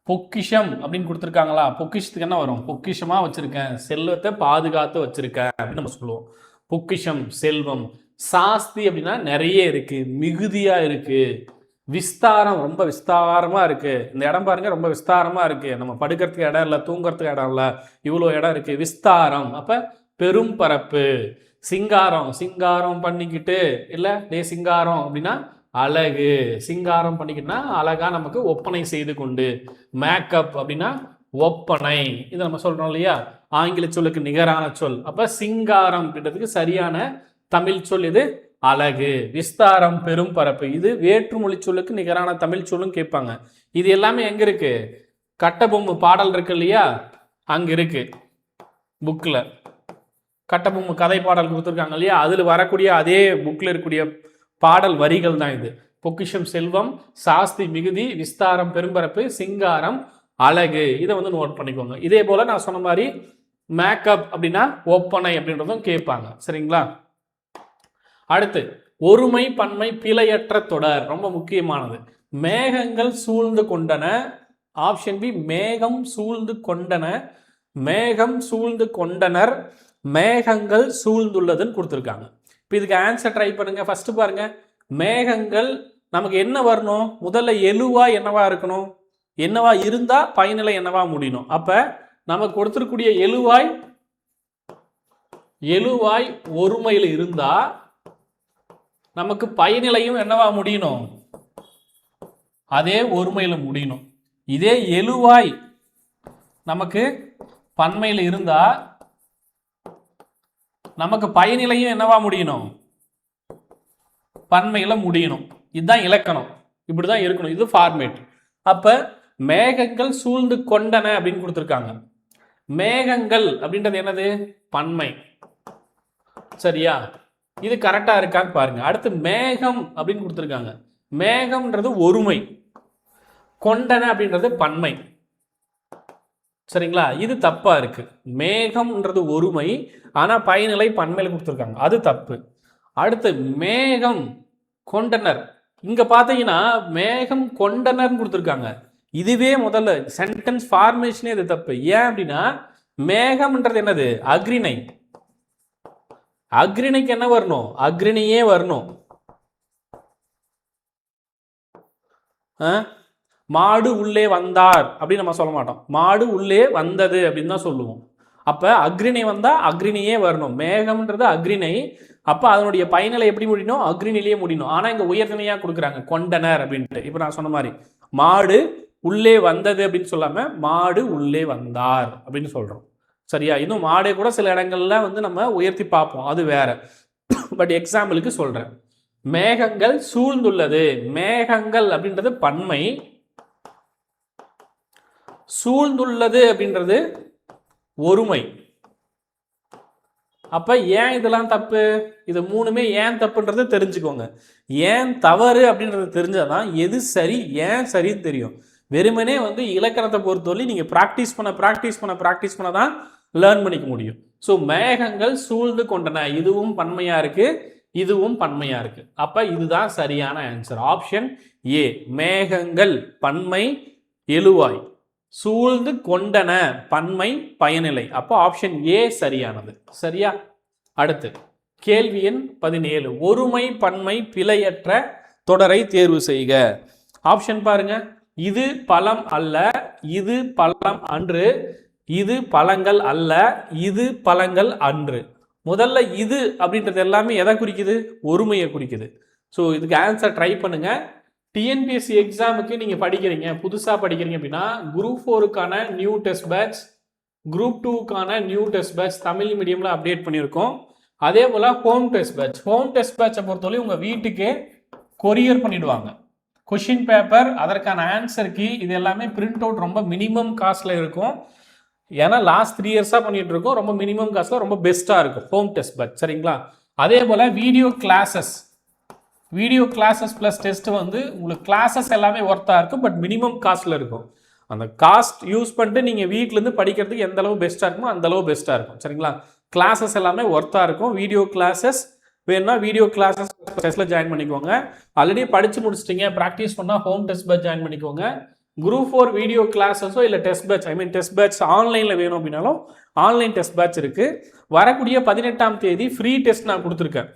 பொக்கிஷம் அப்படின்னு கொடுத்துருக்காங்களா? பொக்கிஷத்துக்கு என்ன வரும்? பொக்கிஷமா வச்சிருக்கேன், செல்வத்தை பாதுகாத்து வச்சிருக்கேன் அப்படின்னு நம்ம சொல்லுவோம். பொக்கிஷம் செல்வம். சாஸ்தி அப்படின்னா நிறைய இருக்கு, மிகுதியா இருக்கு. விஸ்தாரம் ரொம்ப விஸ்தாரமா இருக்கு. இந்த இடம் பாருங்க, ரொம்ப விஸ்தாரமா இருக்கு. நம்ம படுக்கிறதுக்கு இடம் இல்லை, தூங்குறதுக்கு இடம் இல்லை, இவ்வளோ இடம் இருக்கு. விஸ்தாரம். அப்ப பெரும் பரப்பு. சிங்காரம், சிங்காரம் பண்ணிக்கிட்டு இல்ல டே சிங்காரம் அப்படின்னா அழகு. சிங்காரம் பண்ணிக்கிட்டுனா அழகா நமக்கு ஒப்பனை செய்து கொண்டு. மேக்கப் அப்படின்னா ஒப்பனை. இதை நம்ம சொல்றோம் இல்லையா? ஆங்கில சொல்லுக்கு நிகரான சொல். அப்ப சிங்காரம் அப்படின்றதுக்கு சரியான தமிழ் சொல் இது அலகு. விஸ்தாரம் பெரும் பரப்பு. இது வேற்றுமொழி சொல்லுக்கு நிகரான தமிழ் சொல்லும் கேட்பாங்க. இது எல்லாமே எங்க இருக்கு? கட்டபொம்மு பாடல் இருக்கு இல்லையா, அங்க இருக்கு புக்ல. கட்டபொம்மு கதை பாடல் கொடுத்துருக்காங்க இல்லையா, அதில் வரக்கூடிய அதே புக்கில் இருக்கக்கூடிய பாடல் வரிகள் தான் இது. பொக்கிஷம் செல்வம், சாஸ்தி மிகுதி, விஸ்தாரம் பெரும்பரப்பு, சிங்காரம் அழகு. இதை வந்து நோட் பண்ணிக்கோங்க. இதே போல நான் சொன்ன மாதிரி மேக்கப் அப்படின்னா ஒப்பனை அப்படின்றதும் கேட்பாங்க. சரிங்களா? அடுத்து ஒருமை பன்மை பிழையற்ற தொடர், ரொம்ப முக்கியமானது. மேகங்கள் சூழ்ந்து கொண்டன. ஆப்ஷன் பி மேகம் சூழ்ந்து கொண்டன, மேகம் சூழ்ந்து கொண்டனர், மேகங்கள் சூழ்ந்துள்ளதுன்னு கொடுத்துருக்காங்க. இப்போ இதுக்கு ஆன்சர் ட்ரை பண்ணுங்க. ஃபர்ஸ்ட் பாருங்க, மேகங்கள் நமக்கு என்ன வரணும்? முதல்ல எழுவா என்னவா இருக்கணும்? என்னவா இருந்தா பயனிலை என்னவா முடியணும்? அப்ப நமக்கு கொடுத்துருக்கூடிய எழுவாய் ஒருமையில் இருந்தா நமக்கு பயனிலையும் என்னவா முடியணும்? அதே ஒருமையில முடியணும். இதே எழுவாய் நமக்கு பன்மையில் இருந்தா நமக்கு பயனிலையும் என்னவா முடியணும்? பன்மையில முடியணும். இதுதான் இலக்கணம். இப்படிதான் இருக்கணும். இது ஃபார்மேட். அப்ப மேகங்கள் சூழ்ந்து கொண்டன அப்படின்னு கொடுத்துருக்காங்க. மேகங்கள் அப்படின்றது என்னது? பன்மை. சரியா? இது கரெக்டா இருக்கான்னு பாருங்க. அடுத்து மேகம் அப்படின்னு கொடுத்துருக்காங்க. மேகம்ன்றது ஒருமை, கொண்டன அப்படின்றது பன்மை. சரிங்களா? இது தப்பா இருக்கு. மேகம்ன்றது ஒருமை, ஆனா பயனிலை பன்மையில கொடுத்துருக்காங்க. அது தப்பு. அடுத்து மேகம் கொண்டனர். இங்க பாத்தீங்கன்னா மேகம் கொண்டனர் கொடுத்துருக்காங்க. இதுவே முதல்ல சென்டென்ஸ் ஃபார்மேஷனே இது தப்பு. ஏன் அப்படின்னா மேகம்ன்றது என்னது? அக்ரிணை. அக்ரிணைக்கு என்ன வரணும்? அக்ரிணியே வரணும். மாடு உள்ளே வந்தார் அப்படின்னு நம்ம சொல்ல மாட்டோம். மாடு உள்ளே வந்தது அப்படின்னு தான் சொல்லுவோம். அப்ப அக்ரிணை வந்தா அக்ரிணியே வரணும். மேகம்ன்றது அக்ரிணை. அப்ப அதனுடைய பயனிலை எப்படி முடியணும்? அக்ரிணிலேயே முடியணும். ஆனா இங்க உயர்தனையா கொடுக்குறாங்க, கொண்டனர் அப்படின்ட்டு. இப்ப நான் சொன்ன மாதிரி மாடு உள்ளே வந்தது அப்படின்னு சொல்லாம மாடு உள்ளே வந்தார் அப்படின்னு சொல்றோம். சரியா? இன்னும் மாடே கூட சில இடங்கள்ல வந்து நம்ம உயர்த்தி பார்ப்போம், அது வேற. பட் எக்ஸாம்பிளுக்கு சொல்றேன். மேகங்கள் சூழ்ந்துள்ளது. மேகங்கள் அப்படின்றது பன்மை, சூழ்ந்துள்ளது அப்படின்றது ஒருமை. அப்ப ஏன் இதெல்லாம் தப்பு? இது மூணுமே ஏன் தப்புன்றது தெரிஞ்சுக்கோங்க. ஏன் தவறு அப்படின்றது தெரிஞ்சாதான் எது சரி ஏன் சரின்னு தெரியும். வெறுமனே வந்து இலக்கணத்தை பொறுத்தவரை நீங்க பிராக்டிஸ் பண்ண தான் லேர்ன் பண்ணிக்க முடியும். ஸோ மேகங்கள் சூழ்ந்து கொண்டன, இதுவும் பன்மையா இருக்கு, இதுவும் பன்மையா இருக்கு. அப்ப இதுதான் சரியான ஆன்சர். ஆப்ஷன் ஏ, மேகங்கள் பன்மை எழுவாய், சூழ்ந்து கொண்டன பன்மை பயனிலை. அப்போ ஆப்ஷன் ஏ சரியானது. சரியா? அடுத்து கேள்வி எண் 17. ஒருமை பன்மை பிழையற்ற தொடரை தேர்வு செய்க. ஆப்ஷன் பாருங்க. இது பழம் அல்ல, இது பழம் அன்று, இது பழங்கள் அல்ல, இது பழங்கள் அன்று. முதல்ல இது அப்படின்றது எல்லாமே எதை குறிக்குது? ஒருமையை குறிக்குது. ஸோ இதுக்கு ஆன்சர் ட்ரை பண்ணுங்க. டிஎன்பிஎஸ்சி எக்ஸாமுக்கு நீங்கள் படிக்கிறீங்க, புதுசாக படிக்கிறீங்க அப்படின்னா குரூப் 4க்கான நியூ டெஸ்ட் பேட்ச், குரூப் 2க்கான நியூ டெஸ்ட் பேட்ச் தமிழ் மீடியமில் அப்டேட் பண்ணியிருக்கோம். அதே போல் ஹோம் டெஸ்ட் பேட்சை பொறுத்தவரை உங்கள் வீட்டுக்கே கொரியர் பண்ணிடுவாங்க. கொஷின் பேப்பர், அதற்கான ஆன்சர் கீ, இது எல்லாமே பிரிண்ட் அவுட் ரொம்ப மினிமம் காஸ்ட்டில் இருக்கும். ஏன்னா லாஸ்ட் 3 இயர்ஸாக பண்ணிட்டு இருக்கோம். ரொம்ப மினிமம் காஸ்ட்டில் ரொம்ப பெஸ்ட்டாக இருக்கும் ஹோம் டெஸ்ட் பேட்ச். சரிங்களா? அதே போல் வீடியோ கிளாஸஸ் ப்ளஸ் டெஸ்ட் வந்து உங்களுக்கு கிளாஸஸ் எல்லாமே ஒர்த்தாக இருக்கும், பட் மினிமம் காஸ்ட்டில் இருக்கும். அந்த காஸ்ட் யூஸ் பண்ணிட்டு நீங்கள் வீட்டிலேருந்து படிக்கிறதுக்கு எந்த அளவு பெஸ்ட்டாக இருக்குமோ அந்த அளவு பெஸ்ட்டாக இருக்கும். சரிங்களா? கிளாஸஸ் எல்லாமே ஒர்த்தாக இருக்கும். வீடியோ கிளாஸஸ் வேணும்னா வீடியோ கிளாஸஸ் டெஸ்ட்டில் ஜாயின் பண்ணிக்கோங்க. ஆல்ரெடி படித்து முடிச்சிட்டிங்க, ப்ராக்டிஸ் பண்ணால் ஹோம் டெஸ்ட் பேட்ச் ஜாயின் பண்ணிக்கோங்க. குரூப் 4 வீடியோ கிளாஸஸோ இல்லை டெஸ்ட் பேட்ச், டெஸ்ட் பேட்ச் ஆன்லைனில் வேணும் அப்படின்னாலும் ஆன்லைன் டெஸ்ட் பேட்ச் இருக்குது. வரக்கூடிய 18ஆம் தேதி ஃப்ரீ டெஸ்ட் நான் கொடுத்துருக்கேன்.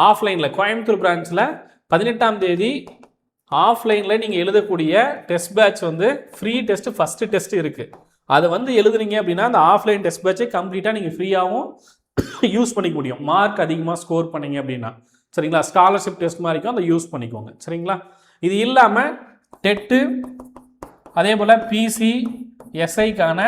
ஆஃப்லைனில் கோயம்புத்தூர் பிரான்ச்சில் 18ஆம் தேதி ஆஃப்லைனில் நீங்கள் எழுதக்கூடிய டெஸ்ட் பேட்ச் வந்து ஃப்ரீ டெஸ்ட், ஃபஸ்ட்டு டெஸ்ட் இருக்குது. அதை வந்து எழுதுனீங்க அப்படின்னா அந்த ஆஃப்லைன் டெஸ்ட் பேட்சை கம்ப்ளீட்டாக நீங்கள் ஃப்ரீயாகவும் யூஸ் பண்ணிக்க முடியும். மார்க் அதிகமாக ஸ்கோர் பண்ணீங்க அப்படின்னா. சரிங்களா? ஸ்காலர்ஷிப் டெஸ்ட் மாதிரிக்கும் அதை யூஸ் பண்ணிக்கோங்க. சரிங்களா? இது இல்லாமல் டெட்டு, அதே போல் பிசி எஸ்ஐக்கான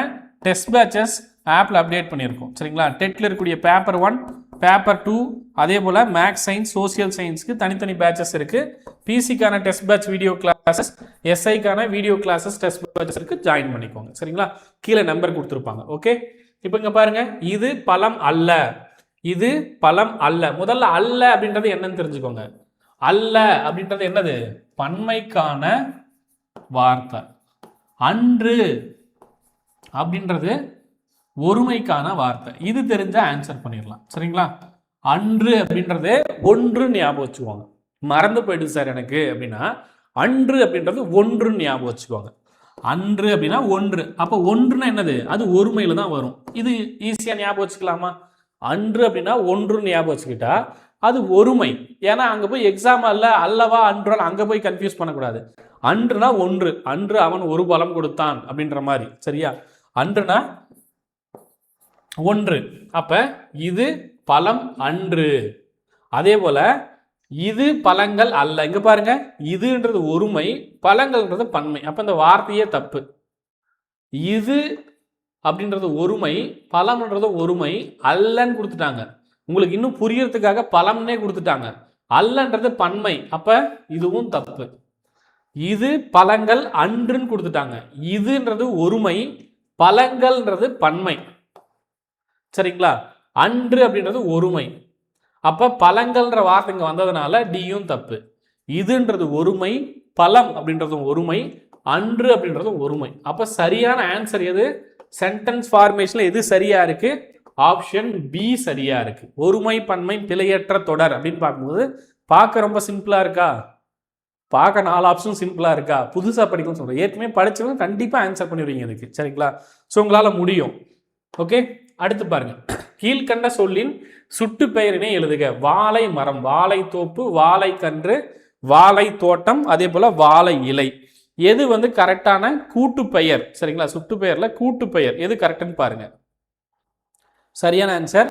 டெஸ்ட் பேட்சஸ் ஆப்பில் அப்டேட் பண்ணியிருக்கோம். சரிங்களா? டெட்டில் இருக்கக்கூடிய பேப்பர் 1, பேப்பர் 2, அதே போல் மேக்ஸ் சயின்ஸ் சோசியல் சயின்ஸ்க்கு தனித்தனி பேட்சஸ் இருக்குது. பிசிக்கான டெஸ்ட் பேட்ச் வீடியோ கிளாஸஸ், எஸ்ஐக்கான வீடியோ கிளாஸஸ் டெஸ்ட் பேட்சஸ் இருக்குது, ஜாயின் பண்ணிக்கோங்க. சரிங்களா? கீழே நம்பர் கொடுத்துருப்பாங்க. ஓகே, இப்போ இங்கே பாருங்க, இது பழம் அல்ல, இது பழம் அல்ல. முதல்ல அல்ல அப்படின்றது என்னன்னு தெரிஞ்சுக்கோங்க. அல்ல அப்படின்றது என்னது? பன்மைக்கான வார்த்தை. அன்று அப்படின்றது ஒருமைக்கான வார்த்தை. இது தெரிஞ்சா ஆன்சர் பண்ணிடலாம். சரிங்களா? அன்று அப்படின்றது ஒன்று ஞாபகம் வச்சுக்கோங்க. மறந்து போயிடுது சார் எனக்கு அப்படின்னா, அன்று அப்படின்றது ஒன்று ஞாபகம் வச்சுக்கோங்க. அன்று அப்படின்னா ஒன்று. அப்போ ஒன்றுனா என்னது? அது ஒருமையில தான் வரும். இது ஈஸியா ஞாபகம் வச்சுக்கலாமா? அன்று அப்படின்னா ஒன்று ஞாபகம் வச்சுக்கிட்டா அது ஒருமை. ஏன்னா அங்க போய் எக்ஸாம் அல்லவா அன்றால் அங்க போய் கன்ஃபியூஸ் பண்ணக்கூடாது. அன்றுனா ஒன்று, அன்று அவன் ஒரு பழம் கொடுத்தான் அப்படின்ற மாதிரி. சரியா? அன்றுனா ஒன்று. அப்ப இது பழம் அன்று. அதே போல இது பழங்கள் அல்ல. இங்க பாருங்க, இதுன்றது ஒருமை, பழங்கள்ன்றது பன்மை. அப்ப இந்த வார்த்தையே தப்பு. இது அப்படின்றது ஒருமை, பழம்ன்றது ஒருமை, அல்லன்னு கொடுத்துட்டாங்க. உங்களுக்கு இன்னும் புரியறதுக்காக பழம்னே கொடுத்துட்டாங்க. அல்லன்றது பன்மை. அப்ப இதுவும் தப்பு. இது பழங்கள் அன்றுன்னு கொடுத்துட்டாங்க. இதுன்றது ஒருமை, பழங்கள்ன்றது பன்மை. சரிங்களா? அன்று அப்படின்றது ஒருமை. அப்ப பழங்கள்ன்ற வார்த்தை இங்க வந்ததுனால டியும் தப்பு. இதுன்றது ஒருமை, பழம் அப்படின்றதும் ஒருமை, அன்று அப்படின்றதும் ஒருமை. அப்ப சரியான ஆன்சர் எது? சென்டென்ஸ் ஃபார்மேஷன்ல எது சரியா இருக்கு? ஆப்ஷன் பி சரியா இருக்கு. ஒருமை பன்மை பிழையற்ற தொடர் அப்படின்னு பார்க்கும்போது பார்க்க ரொம்ப சிம்பிளா இருக்கா? பார்க்க 4 ஆப்ஷன் சிம்பிளா இருக்கா? புதுசா படிக்கணும்னு சொல்றேன். ஏற்கனவே படிச்சவங்க கண்டிப்பா ஆன்சர் பண்ணிடுவீங்க இதுக்கு. சரிங்களா? ஸோ உங்களால முடியும். ஓகே, அடுத்து பாருங்க. கீழ்கண்ட சொல்லின் சுட்டு பெயரினை எழுதுக. வாழை மரம், வாழை தோப்பு, வாழை கன்று, வாழை தோட்டம், அதே போல வாழை இலை. எது வந்து கரெக்டான கூட்டு பெயர்? சரிங்களா? சுட்டு பெயர்ல கூட்டு பெயர் எது கரெக்ட்னு பாருங்க. சரியான ஆன்சர்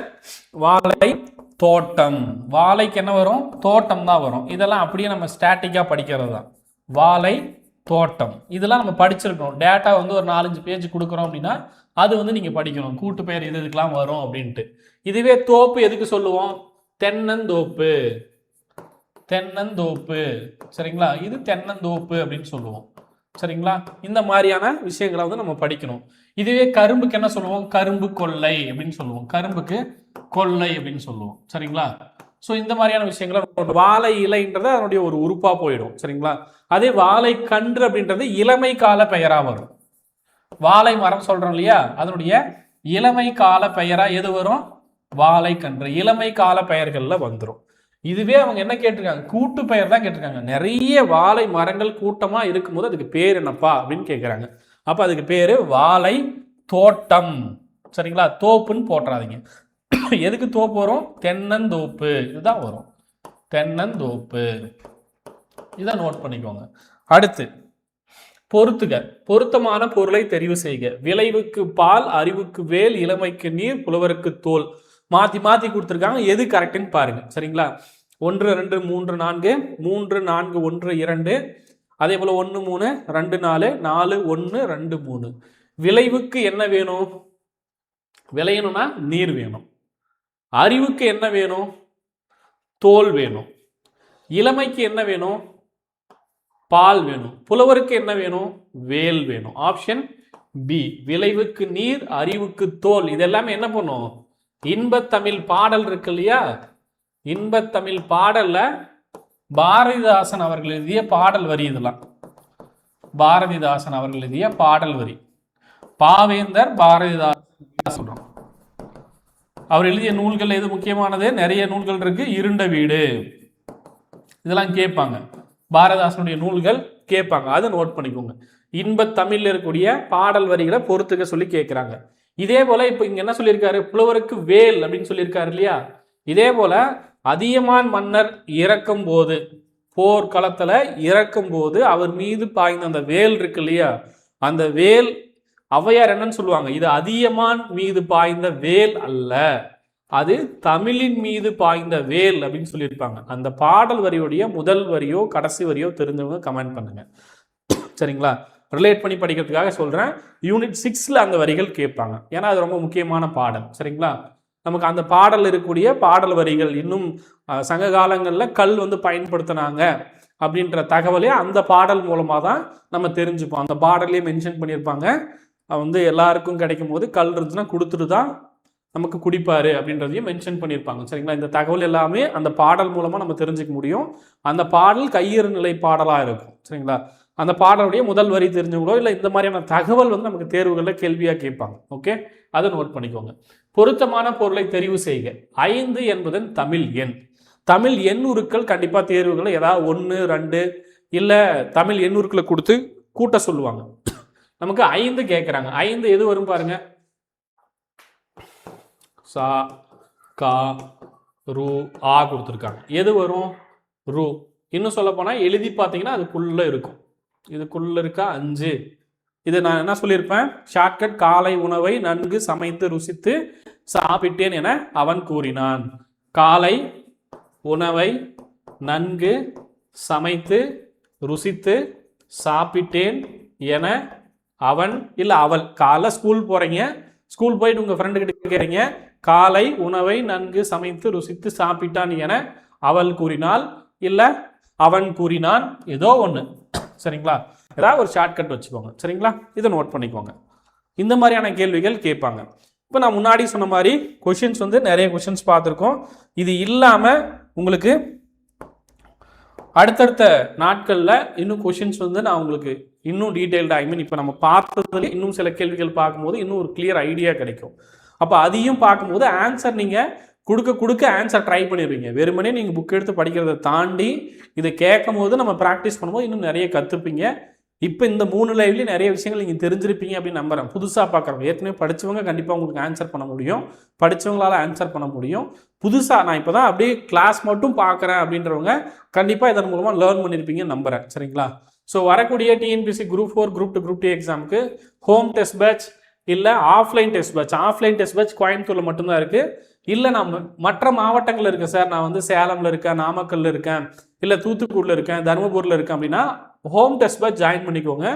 வாழை தோட்டம். வாழைக்கு என்ன வரும்? தோட்டம் தான் வரும். இதெல்லாம் அப்படியே நம்ம ஸ்டாட்டிக்கா படிக்கிறது தான். வாழை தோட்டம் இதெல்லாம் நம்ம படிச்சிருக்கணும். டேட்டா வந்து ஒரு 4-5 பேஜ் கொடுக்குறோம் அப்படின்னா அது வந்து நீங்க படிக்கணும். கூட்டு பெயர் எது இதுக்கெல்லாம் வரும் அப்படின்ட்டு. இதுவே தோப்பு எதுக்கு சொல்லுவோம்? தென்னந்தோப்பு, தென்னந்தோப்பு. சரிங்களா? இது தென்னந்தோப்பு அப்படின்னு சொல்லுவோம். சரிங்களா? இந்த மாதிரியான விஷயங்களை வந்து நம்ம படிக்கணும். இதுவே கரும்புக்கு என்ன சொல்லுவோம்? கரும்பு கொள்ளை அப்படின்னு சொல்லுவோம். கரும்புக்கு கொள்ளை அப்படின்னு சொல்லுவோம். சரிங்களா? ஸோ இந்த மாதிரியான விஷயங்களை வாழை இலைன்றது அதனுடைய ஒரு உறுப்பா போயிடும். சரிங்களா? அதே வாழை கன்று அப்படின்றது இளமை கால பெயரா வரும். வாழை மரம் சொல்றோம் இல்லையா, அதனுடைய இளமை கால பெயரா எது வரும்? வாழை கன்று. இளமை கால பெயர்கள்ல வந்துடும். இதுவே அவங்க என்ன கேட்டிருக்காங்க? கூட்டு பெயர் தான் கேட்டிருக்காங்க. நிறைய வாழை மரங்கள் கூட்டமா இருக்கும்போது அதுக்கு பேர் என்னப்பா அப்படின்னு கேட்குறாங்க. அப்ப அதுக்கு பேரு வாழை தோட்டம். சரிங்களா? தோப்புன்னு போட்டுறாதீங்க. எதுக்கு தோப்பு வரும்? தென்னந்தோப்பு இதுதான் வரும். தென்னந்தோப்பு இதை நோட் பண்ணிக்கோங்க. அடுத்து பொறுத்துக. பொருத்தமான பொருளை தெரிவு செய்க. விளைவுக்கு பால், அறிவுக்கு வேல், இளமைக்கு நீர், புலவருக்கு தோல். மாத்தி மாத்தி கொடுத்துருக்காங்க. எது கரெக்ட்னு பாருங்க. சரிங்களா? 1 2 3 4, 3 4 1 2, அதே போல 1 3 2 4, 4 1 2 3. விளைவுக்கு என்ன வேணும்? விளையணும்னா நீர் வேணும். அறிவுக்கு என்ன வேணும்? தோல் வேணும். இளமைக்கு என்ன வேணும்? பால் வேணும். புலவருக்கு என்ன வேணும்? வேல் வேணும். Option B. விளைவுக்கு நீர், அறிவுக்கு தோல். இதெல்லாமே என்ன பண்ணும்? இன்பத்தமிழ் பாடல் இருக்கு இல்லையா, இன்பத்தமிழ் பாடல்ல பாரதிதாசன் அவர்கள் எழுதிய பாடல் வரி. இதெல்லாம் பாரதிதாசன் அவர்கள் எழுதிய பாடல் வரி. பாவேந்தர் பாரதிதாசன் சொல்றோம். அவர் எழுதிய நூல்கள் எது முக்கியமானது? நிறைய நூல்கள் இருக்கு. இருண்ட வீடு இதெல்லாம் கேட்பாங்க. பாரதிதாசனுடைய நூல்கள் கேட்பாங்க. அதை நோட் பண்ணிக்கோங்க. இன்பத் தமிழ்ல இருக்கக்கூடிய பாடல் வரிகளை பொறுத்துக்க சொல்லி கேட்கிறாங்க. இதே போல இப்ப இங்க என்ன சொல்லியிருக்காரு? புலவருக்கு வேல் அப்படின்னு சொல்லியிருக்காரு இல்லையா. இதே போல அதியமான் மன்னர் இறக்கும் போது, போர்க்களத்துல இறக்கும் போது அவர் மீது பாய்ந்த அந்த வேல் இருக்கு இல்லையா, அந்த வேல் ஔவையார் என்னன்னு சொல்லுவாங்க? இது அதியமான் மீது பாய்ந்த வேல் அல்ல, அது தமிழின் மீது பாய்ந்த வேல் அப்படின்னு சொல்லியிருப்பாங்க. அந்த பாடல் வரியுடைய முதல் வரியோ கடைசி வரியோ தெரிஞ்சவங்க கமெண்ட் பண்ணுங்க. சரிங்களா? ரிலேட் பண்ணி படிக்கிறதுக்காக சொல்றேன். யூனிட் 6ல அந்த வரிகள் கேட்பாங்க. ஏன்னா அது ரொம்ப முக்கியமான பாடல். சரிங்களா? நமக்கு அந்த பாடல் இருக்கக்கூடிய பாடல் வரிகள் இன்னும் சங்க காலங்களில் கல் வந்து பயன்படுத்தினாங்க அப்படின்ற தகவலே அந்த பாடல் மூலமாக தான் நம்ம தெரிஞ்சுப்போம். அந்த பாடல்லையே மென்ஷன் பண்ணியிருப்பாங்க, வந்து எல்லாருக்கும் கிடைக்கும் போது கல் இருந்துச்சுன்னா கொடுத்துட்டு தான் நமக்கு குடிப்பாரு அப்படின்றதையும் மென்ஷன் பண்ணியிருப்பாங்க. சரிங்களா? இந்த தகவல் எல்லாமே அந்த பாடல் மூலமாக நம்ம தெரிஞ்சுக்க முடியும். அந்த பாடல் கையறு நிலை பாடலாக இருக்கும். சரிங்களா? அந்த பாடலுடைய முதல் வரி தெரிஞ்சவங்களோ இல்லை இந்த மாதிரியான தகவல் வந்து நமக்கு தேர்வுகளில் கேள்வியாக கேட்பாங்க. ஓகே, அதை நோட் பண்ணிக்கோங்க. பொருத்தமான பொருளை தெரிவு செய்க. 5 என்பதன் தமிழ் எண். தமிழ் எண்ணுருக்கள் கண்டிப்பாக தேர்வுகளில் ஏதாவது 1, 2 இல்லை தமிழ் எண்ணுருக்களை கொடுத்து கூட்ட சொல்லுவாங்க. நமக்கு 5 கேட்குறாங்க. 5 எது வரும் பாருங்க. சா, கா, ரு, ஆ கொடுத்துருக்காங்க. எது வரும்? ரு. இன்னும் சொல்ல போனால் எழுதி பார்த்தீங்கன்னா அதுக்குள்ளே இருக்கும். இதுக்குள்ளே இருக்கா 5. இது நான் என்ன சொல்லியிருப்பேன்? ஷார்ட்கட். காலை உணவை நன்கு சமைத்து ருசித்து சாப்பிட்டேன் என அவன் கூறினான். காலை உணவை நன்கு சமைத்து ருசித்து சாப்பிட்டேன் என அவன் இல்லை அவள். காலை ஸ்கூல் போகிறீங்க, ஸ்கூல் போயிட்டு உங்கள் ஃப்ரெண்டு கிட்ட கேட்குறீங்க, காலை உணவை நன்கு சமைத்து ருசித்து சாப்பிட்டான் என அவள் கூறினாள் இல்லை அவன் கூறினான், ஏதோ ஒன்று. சரிங்களா? ஏதாவது ஒரு ஷார்ட்கட் வச்சுக்கோங்க. சரிங்களா? இதை நோட் பண்ணிக்கோங்க. இந்த மாதிரியான கேள்விகள் கேட்பாங்க. இப்போ நான் முன்னாடி சொன்ன மாதிரி கொஷின்ஸ் வந்து நிறைய கொஷின்ஸ் பார்த்துருக்கோம். இது இல்லாமல் உங்களுக்கு அடுத்தடுத்த நாட்களில் இன்னும் கொஷின்ஸ் வந்து நான் உங்களுக்கு இன்னும் டீட்டெயில்டாக, ஐ மீன் இப்போ நம்ம பார்த்ததுல இன்னும் சில கேள்விகள் பார்க்கும்போது இன்னும் ஒரு கிளியர் ஐடியா கிடைக்கும். அப்போ அதையும் பார்க்கும்போது ஆன்சர் நீங்கள் கொடுக்க ஆன்சர் ட்ரை பண்ணிடுவீங்க. வெறுமனே நீங்கள் புக் எடுத்து படிக்கிறத தாண்டி இதை கேட்கும் போது நம்ம ப்ராக்டிஸ் பண்ணும்போது இன்னும் நிறைய கற்றுப்பீங்க. இப்போ இந்த 3 லைவ்லேயும் நிறைய விஷயங்கள் நீங்கள் தெரிஞ்சிருப்பீங்க அப்படின்னு நம்புறேன். புதுசாக பார்க்குறவங்க, ஏற்கனவே படித்தவங்க கண்டிப்பாக உங்களுக்கு ஆன்சர் பண்ண முடியும், படித்தவங்களால் ஆன்சர் பண்ண முடியும். புதுசாக நான் இப்போ தான் அப்படியே கிளாஸ் மட்டும் பார்க்குறேன் அப்படின்றவங்க கண்டிப்பாக இதன் மூலமாக லேர்ன் பண்ணியிருப்பீங்கன்னு நம்புகிறேன். சரிங்களா? ஸோ வரக்கூடிய டிஎன்பிஎஸ்சி குரூப் 4, குரூப் 2, குரூப் 2 எக்ஸாமுக்கு ஹோம் டெஸ்ட் பேட்ச் இல்லை offline test batch. Offline test batch கோயம்புத்தூரில் மட்டும்தான் இருக்குது. இல்லை நான் மற்ற மாவட்டங்களில் இருக்கேன் சார், நான் வந்து சேலமில் இருக்கேன், நாமக்கல்லில் இருக்கேன், இல்லை தூத்துக்குடியில் இருக்கேன், தருமபுரியில் இருக்கேன் அப்படின்னா ஹோம் டெஸ்ட் பேட்ச் ஜாயின் பண்ணிக்கோங்க.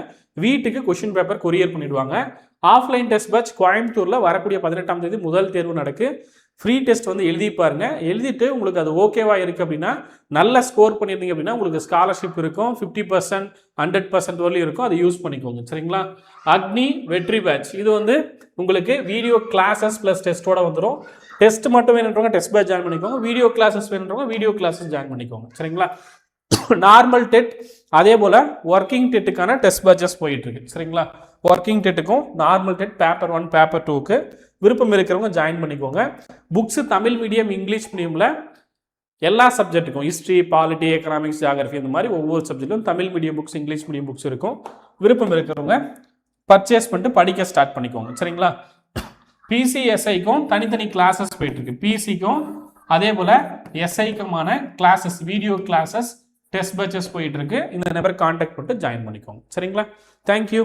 வீட்டுக்கு கொஷின் பேப்பர் கொரியர் பண்ணிடுவாங்க. ஆஃப்லைன் டெஸ்ட் பேட்ச் கோயம்புத்தூரில் வரக்கூடிய 18ஆம் தேதி முதல் தேர்வு நடக்கு. ஃப்ரீ டெஸ்ட் வந்து எழுதி பாருங்க. எழுதிட்டு உங்களுக்கு அது ஓகேவா இருக்குது அப்படின்னா, நல்ல ஸ்கோர் பண்ணியிருந்தீங்க அப்படின்னா உங்களுக்கு ஸ்காலர்ஷிப் இருக்கும். 50%, 100% வரலையும் இருக்கும். அதை யூஸ் பண்ணிக்கோங்க. சரிங்களா? அக்னி வெற்றி பேட்ச் இது வந்து உங்களுக்கு வீடியோ கிளாஸஸ் ப்ளஸ் டெஸ்ட்டோட வந்துடும். டெஸ்ட் மட்டும் வேணுன்றவங்க டெஸ்ட் பேட்ச் ஜாயின் பண்ணிக்கோங்க. வீடியோ கிளாஸஸ் வேணுன்றவங்க வீடியோ கிளாஸஸ் ஜாயின் பண்ணிக்கோங்க. சரிங்களா? நார்மல் டெட் அதே போல் ஒர்க்கிங் டெட்டுக்கான டெஸ்ட் பேட்சஸ் போயிட்டு இருக்கு. சரிங்களா? ஒர்க்கிங் டெட்டுக்கும் நார்மல் டெட் பேப்பர் 1, பேப்பர் 2க்கு விருப்பம் இருக்கிறவங்க ஜாயின் பண்ணிக்கோங்க. புக்ஸ் தமிழ் மீடியம், இங்கிலீஷ் மீடியமில் எல்லா சப்ஜெக்ட்டுக்கும் ஹிஸ்ட்ரி, பாலிட்டி, எக்கனாமிக்ஸ், ஜியாகிரஃபி இந்த மாதிரி ஒவ்வொரு சப்ஜெக்ட்டும் Tamil medium books, English medium books இருக்கும். விருப்பம் இருக்கிறவங்க பர்ச்சேஸ் பண்ணிட்டு படிக்க ஸ்டார்ட் பண்ணிக்கோங்க. சரிங்களா? பிசிஎஸ்ஐக்கும் தனித்தனி கிளாஸஸ் போயிட்டு இருக்கு. பிசிக்கும் அதே போல் எஸ்ஐக்குமான classes, video classes, test batches போயிட்டு இருக்கு. இந்த நம்பர் கான்டாக்ட் பண்ணிட்டு ஜாயின் பண்ணிக்கோங்க. சரிங்களா? தேங்க்யூ.